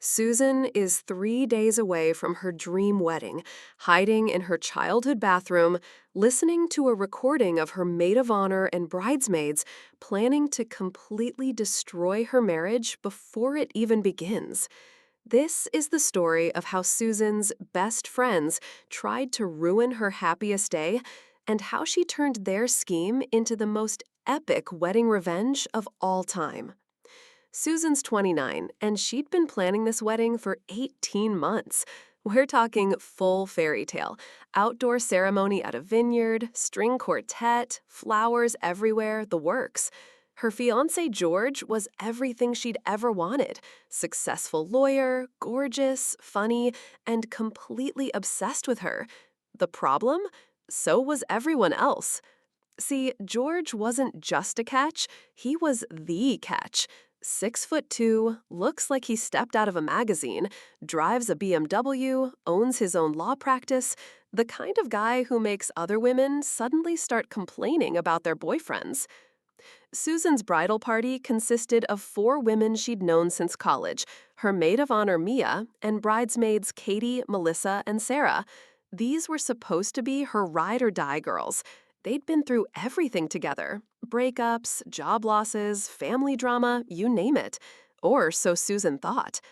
Susan is 3 days away from her dream wedding, hiding in her childhood bathroom, listening to a recording of her maid of honor and bridesmaids planning to completely destroy her marriage before it even begins. This is the story of how Susan's best friends tried to ruin her happiest day and how she turned their scheme into the most epic wedding revenge of all time. Susan's 29, and she'd been planning this wedding for 18 months. We're talking full fairy tale, outdoor ceremony at a vineyard, string quartet, flowers everywhere, the works. Her fiance George was everything she'd ever wanted: successful lawyer, gorgeous, funny, and completely obsessed with her. The problem? So was everyone else. See, George wasn't just a catch, he was the catch. 6'2", looks like he stepped out of a magazine, drives a BMW, owns his own law practice, the kind of guy who makes other women suddenly start complaining about their boyfriends. Susan's bridal party consisted of 4 women she'd known since college: her maid of honor Mia, and bridesmaids Katie, Melissa, and Sarah. These were supposed to be her ride or die girls. They'd been through everything together: breakups, job losses, family drama, you name it. Or so Susan thought.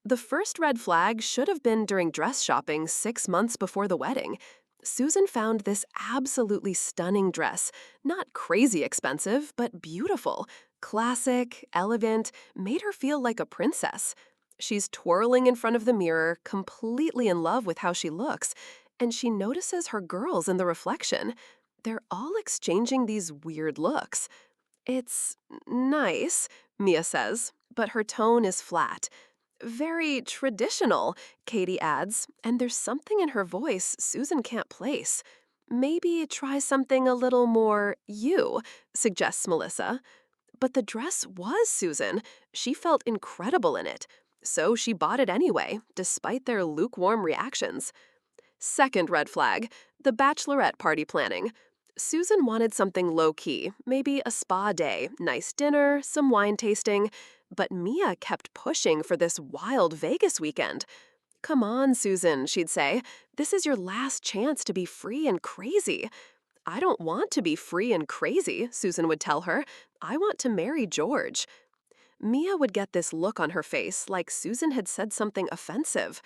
The first red flag should have been during dress shopping 6 months before the wedding. Susan found this absolutely stunning dress, not crazy expensive, but beautiful, classic, elegant, made her feel like a princess. She's twirling in front of the mirror, completely in love with how she looks, and she notices her girls in the reflection. They're all exchanging these weird looks. It's nice, Mia says, but her tone is flat. Very traditional, Katie adds, and there's something in her voice Susan can't place. Maybe try something a little more you, suggests Melissa. But the dress was Susan. She felt incredible in it. So she bought it anyway, despite their lukewarm reactions. Second red flag, the bachelorette party planning. Susan wanted something low-key, maybe a spa day, nice dinner, some wine tasting, but Mia kept pushing for this wild Vegas weekend. "Come on, Susan," she'd say. "This is your last chance to be free and crazy." "I don't want to be free and crazy," Susan would tell her. "I want to marry George." Mia would get this look on her face like Susan had said something offensive.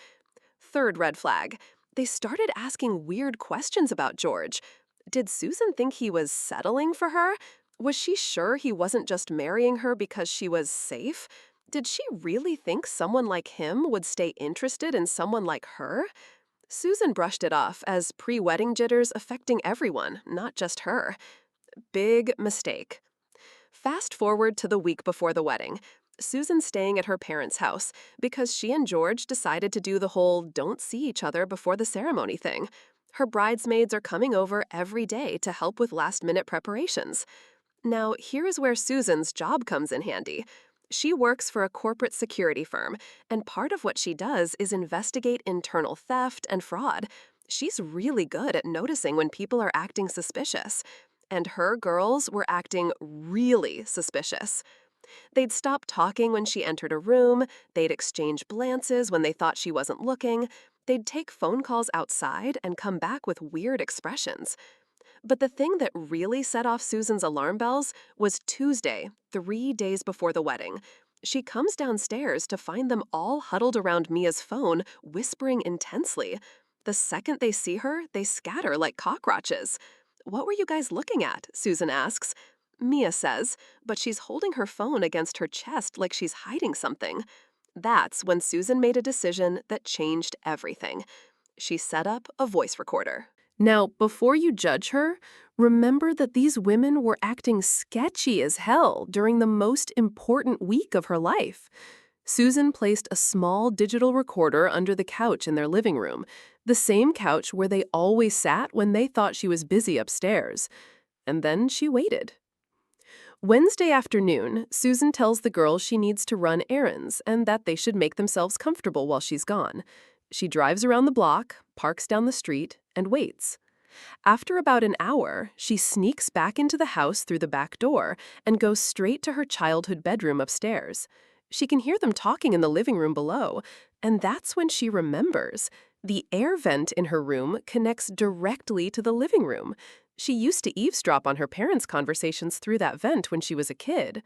Third red flag. They started asking weird questions about George. Did Susan think he was settling for her? Was she sure he wasn't just marrying her because she was safe? Did she really think someone like him would stay interested in someone like her? Susan brushed it off as pre-wedding jitters affecting everyone, not just her. Big mistake. Fast forward to the week before the wedding. Susan's staying at her parents' house because she and George decided to do the whole don't see each other before the ceremony thing. Her bridesmaids are coming over every day to help with last-minute preparations. Now, here is where Susan's job comes in handy. She works for a corporate security firm, and part of what she does is investigate internal theft and fraud. She's really good at noticing when people are acting suspicious. And her girls were acting really suspicious. They'd stop talking when she entered a room, they'd exchange glances when they thought she wasn't looking, they'd take phone calls outside and come back with weird expressions. But the thing that really set off Susan's alarm bells was Tuesday, 3 days before the wedding. She comes downstairs to find them all huddled around Mia's phone, whispering intensely. The second they see her, they scatter like cockroaches. "What were you guys looking at?" Susan asks. Mia says, but she's holding her phone against her chest like she's hiding something. That's when Susan made a decision that changed everything. She set up a voice recorder. Now, before you judge her, remember that these women were acting sketchy as hell during the most important week of her life. Susan placed a small digital recorder under the couch in their living room, the same couch where they always sat when they thought she was busy upstairs. And then she waited. Wednesday afternoon, Susan tells the girls she needs to run errands and that they should make themselves comfortable while she's gone. She drives around the block, parks down the street, and waits. After about an hour, she sneaks back into the house through the back door and goes straight to her childhood bedroom upstairs. She can hear them talking in the living room below, and that's when she remembers. The air vent in her room connects directly to the living room. She used to eavesdrop on her parents' conversations through that vent when she was a kid.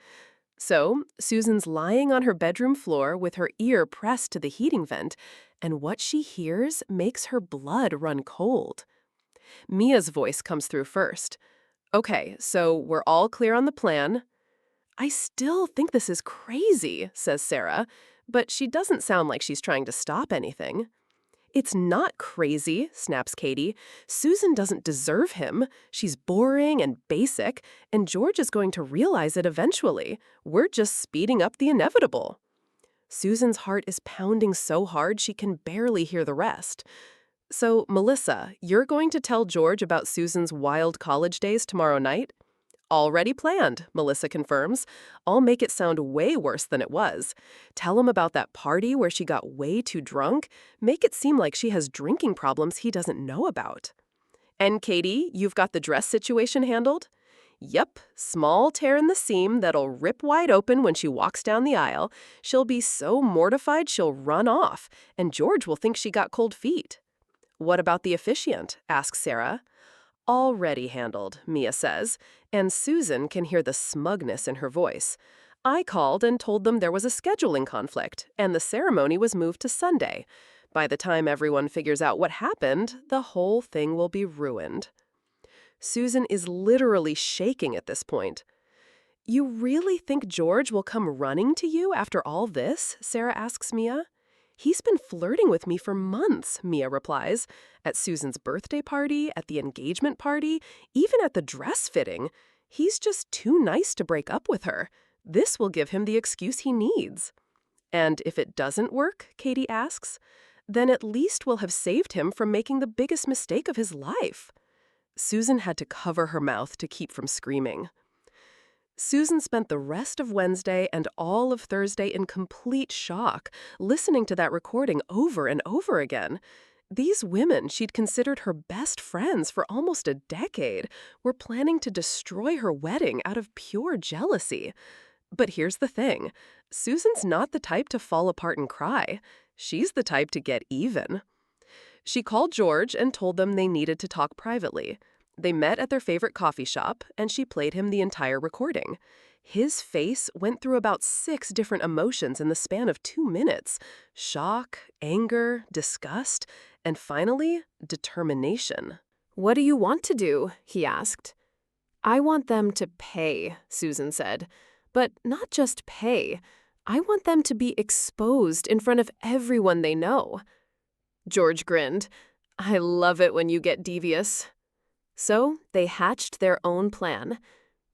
So, Susan's lying on her bedroom floor with her ear pressed to the heating vent, and what she hears makes her blood run cold. Mia's voice comes through first. Okay, so we're all clear on the plan. I still think this is crazy, says Sarah, but she doesn't sound like she's trying to stop anything. It's not crazy, snaps Katie. Susan doesn't deserve him. She's boring and basic, and George is going to realize it eventually. We're just speeding up the inevitable. Susan's heart is pounding so hard she can barely hear the rest. So, Melissa, you're going to tell George about Susan's wild college days tomorrow night? Already planned, Melissa confirms. I'll make it sound way worse than it was. Tell him about that party where she got way too drunk. Make it seem like she has drinking problems he doesn't know about. And Katie, you've got the dress situation handled? Yep, small tear in the seam that'll rip wide open when she walks down the aisle. She'll be so mortified she'll run off, and George will think she got cold feet. What about the officiant? Asks Sarah. Already handled, Mia says, and Susan can hear the smugness in her voice. I called and told them there was a scheduling conflict, and the ceremony was moved to Sunday. By the time everyone figures out what happened, the whole thing will be ruined. Susan is literally shaking at this point. You really think George will come running to you after all this? Sarah asks Mia. He's been flirting with me for months, Mia replies. At Susan's birthday party, at the engagement party, even at the dress fitting. He's just too nice to break up with her. This will give him the excuse he needs. And if it doesn't work, Katie asks, then at least we'll have saved him from making the biggest mistake of his life. Susan had to cover her mouth to keep from screaming. Susan spent the rest of Wednesday and all of Thursday in complete shock, listening to that recording over and over again. These women she'd considered her best friends for almost a decade were planning to destroy her wedding out of pure jealousy. But here's the thing. Susan's not the type to fall apart and cry. She's the type to get even. She called George and told them they needed to talk privately. They met at their favorite coffee shop, and she played him the entire recording. His face went through about 6 different emotions in the span of 2 minutes. Shock, anger, disgust, and finally, determination. What do you want to do? He asked. I want them to pay, Susan said. But not just pay. I want them to be exposed in front of everyone they know. George grinned. I love it when you get devious. So they hatched their own plan.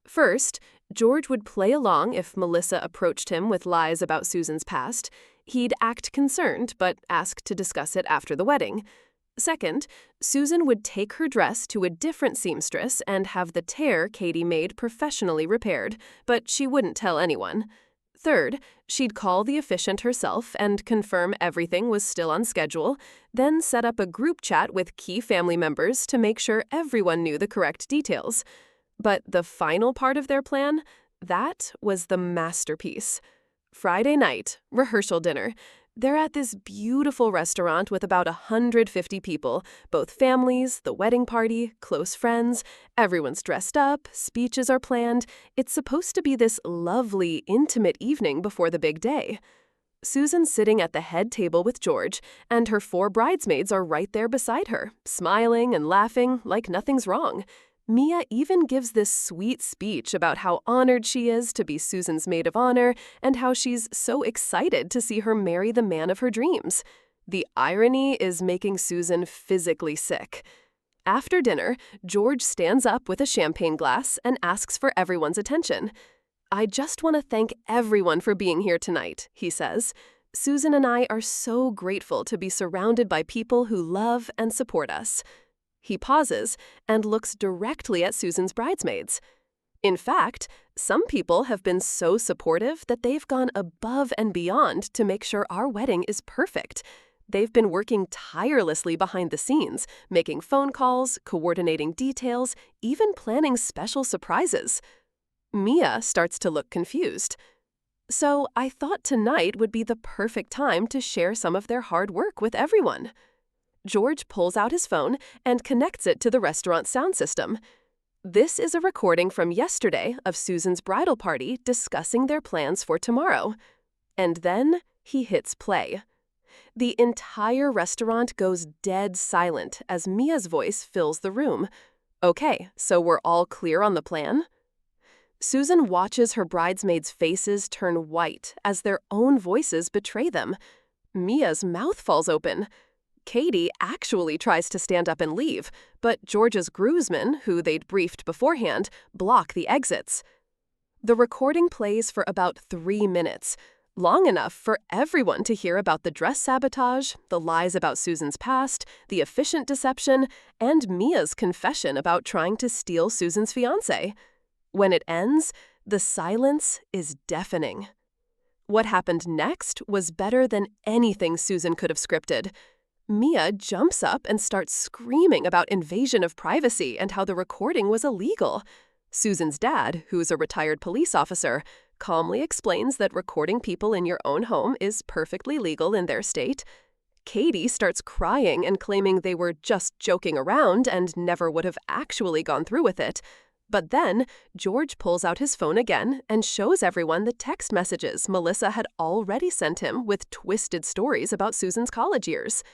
First, George would play along if Melissa approached him with lies about Susan's past. He'd act concerned, but ask to discuss it after the wedding. Second, Susan would take her dress to a different seamstress and have the tear Katie made professionally repaired, but she wouldn't tell anyone. Third, she'd call the officiant herself and confirm everything was still on schedule, then set up a group chat with key family members to make sure everyone knew the correct details. But the final part of their plan, that was the masterpiece. Friday night, rehearsal dinner. They're at this beautiful restaurant with about 150 people, both families, the wedding party, close friends. Everyone's dressed up, speeches are planned. It's supposed to be this lovely, intimate evening before the big day. Susan's sitting at the head table with George, and her 4 bridesmaids are right there beside her, smiling and laughing like nothing's wrong. Mia even gives this sweet speech about how honored she is to be Susan's maid of honor and how she's so excited to see her marry the man of her dreams. The irony is making Susan physically sick. After dinner, George stands up with a champagne glass and asks for everyone's attention. I just want to thank everyone for being here tonight, he says. Susan and I are so grateful to be surrounded by people who love and support us. He pauses and looks directly at Susan's bridesmaids. In fact, some people have been so supportive that they've gone above and beyond to make sure our wedding is perfect. They've been working tirelessly behind the scenes, making phone calls, coordinating details, even planning special surprises. Mia starts to look confused. So I thought tonight would be the perfect time to share some of their hard work with everyone. George pulls out his phone and connects it to the restaurant sound system. This is a recording from yesterday of Susan's bridal party discussing their plans for tomorrow. And then he hits play. The entire restaurant goes dead silent as Mia's voice fills the room. Okay, so we're all clear on the plan? Susan watches her bridesmaids' faces turn white as their own voices betray them. Mia's mouth falls open. Katie actually tries to stand up and leave, but George's groomsmen, who they'd briefed beforehand, block the exits. The recording plays for about 3 minutes, long enough for everyone to hear about the dress sabotage, the lies about Susan's past, the efficient deception, and Mia's confession about trying to steal Susan's fiancé. When it ends, the silence is deafening. What happened next was better than anything Susan could have scripted. Mia jumps up and starts screaming about invasion of privacy and how the recording was illegal. Susan's dad, who's a retired police officer, calmly explains that recording people in your own home is perfectly legal in their state. Katie starts crying and claiming they were just joking around and never would have actually gone through with it. But then, George pulls out his phone again and shows everyone the text messages Melissa had already sent him with twisted stories about Susan's college years.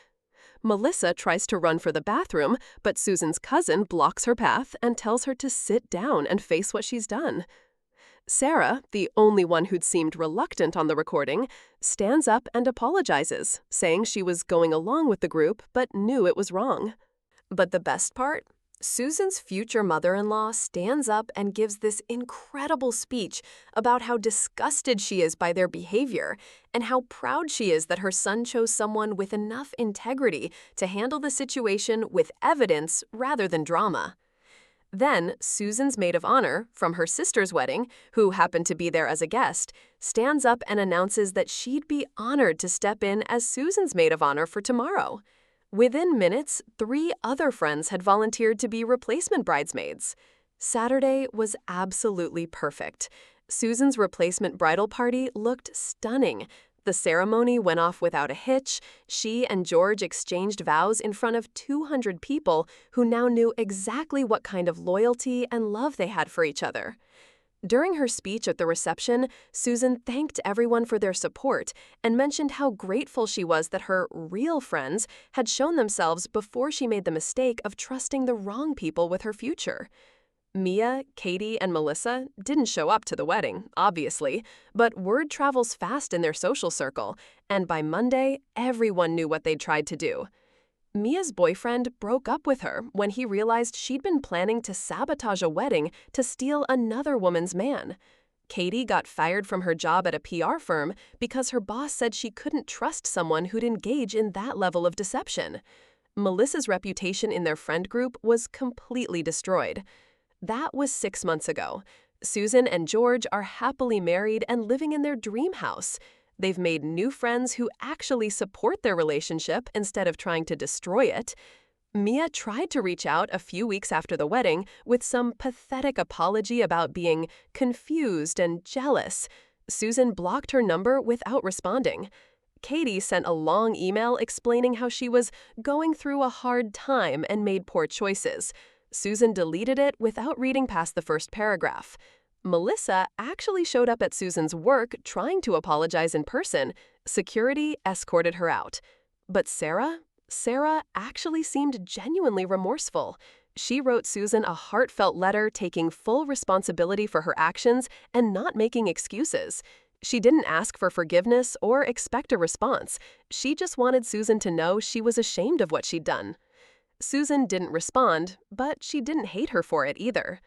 Melissa tries to run for the bathroom, but Susan's cousin blocks her path and tells her to sit down and face what she's done. Sarah, the only one who'd seemed reluctant on the recording, stands up and apologizes, saying she was going along with the group but knew it was wrong. But the best part? Susan's future mother-in-law stands up and gives this incredible speech about how disgusted she is by their behavior and how proud she is that her son chose someone with enough integrity to handle the situation with evidence rather than drama. Then, Susan's maid of honor, from her sister's wedding, who happened to be there as a guest, stands up and announces that she'd be honored to step in as Susan's maid of honor for tomorrow. Within minutes, 3 other friends had volunteered to be replacement bridesmaids. Saturday was absolutely perfect. Susan's replacement bridal party looked stunning. The ceremony went off without a hitch. She and George exchanged vows in front of 200 people who now knew exactly what kind of loyalty and love they had for each other. During her speech at the reception, Susan thanked everyone for their support and mentioned how grateful she was that her real friends had shown themselves before she made the mistake of trusting the wrong people with her future. Mia, Katie, and Melissa didn't show up to the wedding, obviously, but word travels fast in their social circle, and by Monday, everyone knew what they'd tried to do. Mia's boyfriend broke up with her when he realized she'd been planning to sabotage a wedding to steal another woman's man. Katie got fired from her job at a PR firm because her boss said she couldn't trust someone who'd engage in that level of deception. Melissa's reputation in their friend group was completely destroyed. That was 6 months ago. Susan and George are happily married and living in their dream house. They've made new friends who actually support their relationship instead of trying to destroy it. Mia tried to reach out a few weeks after the wedding with some pathetic apology about being confused and jealous. Susan blocked her number without responding. Katie sent a long email explaining how she was going through a hard time and made poor choices. Susan deleted it without reading past the first paragraph. Melissa actually showed up at Susan's work trying to apologize in person. Security escorted her out. But Sarah actually seemed genuinely remorseful. She wrote Susan a heartfelt letter taking full responsibility for her actions and not making excuses. She didn't ask for forgiveness or expect a response. She just wanted Susan to know she was ashamed of what she'd done. Susan didn't respond, but she didn't hate her for it either.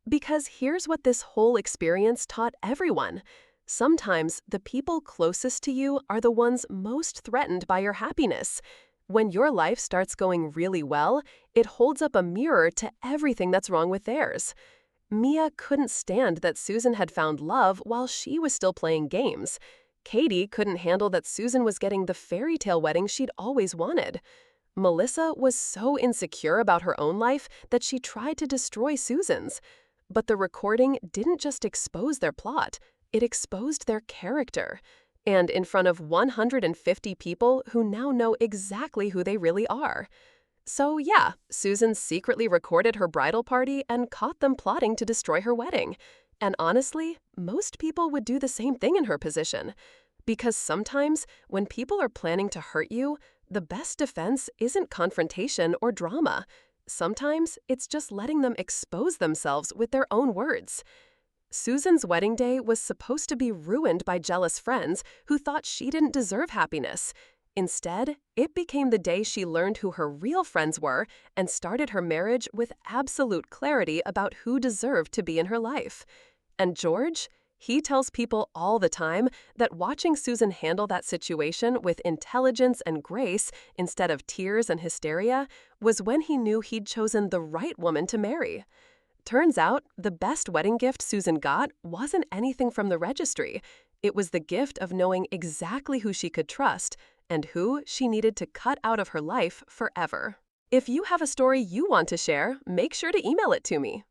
Because here's what this whole experience taught everyone. Sometimes the people closest to you are the ones most threatened by your happiness. When your life starts going really well, it holds up a mirror to everything that's wrong with theirs. Mia couldn't stand that Susan had found love while she was still playing games. Katie couldn't handle that Susan was getting the fairy tale wedding she'd always wanted. Melissa was so insecure about her own life that she tried to destroy Susan's. But the recording didn't just expose their plot. It exposed their character, and in front of 150 people who now know exactly who they really are. So yeah, Susan secretly recorded her bridal party and caught them plotting to destroy her wedding. And honestly, most people would do the same thing in her position. Because sometimes, when people are planning to hurt you, the best defense isn't confrontation or drama. Sometimes it's just letting them expose themselves with their own words. Susan's wedding day was supposed to be ruined by jealous friends who thought she didn't deserve happiness. Instead, it became the day she learned who her real friends were and started her marriage with absolute clarity about who deserved to be in her life. And George? He tells people all the time that watching Susan handle that situation with intelligence and grace instead of tears and hysteria was when he knew he'd chosen the right woman to marry. Turns out, the best wedding gift Susan got wasn't anything from the registry. It was the gift of knowing exactly who she could trust and who she needed to cut out of her life forever. If you have a story you want to share, make sure to email it to me.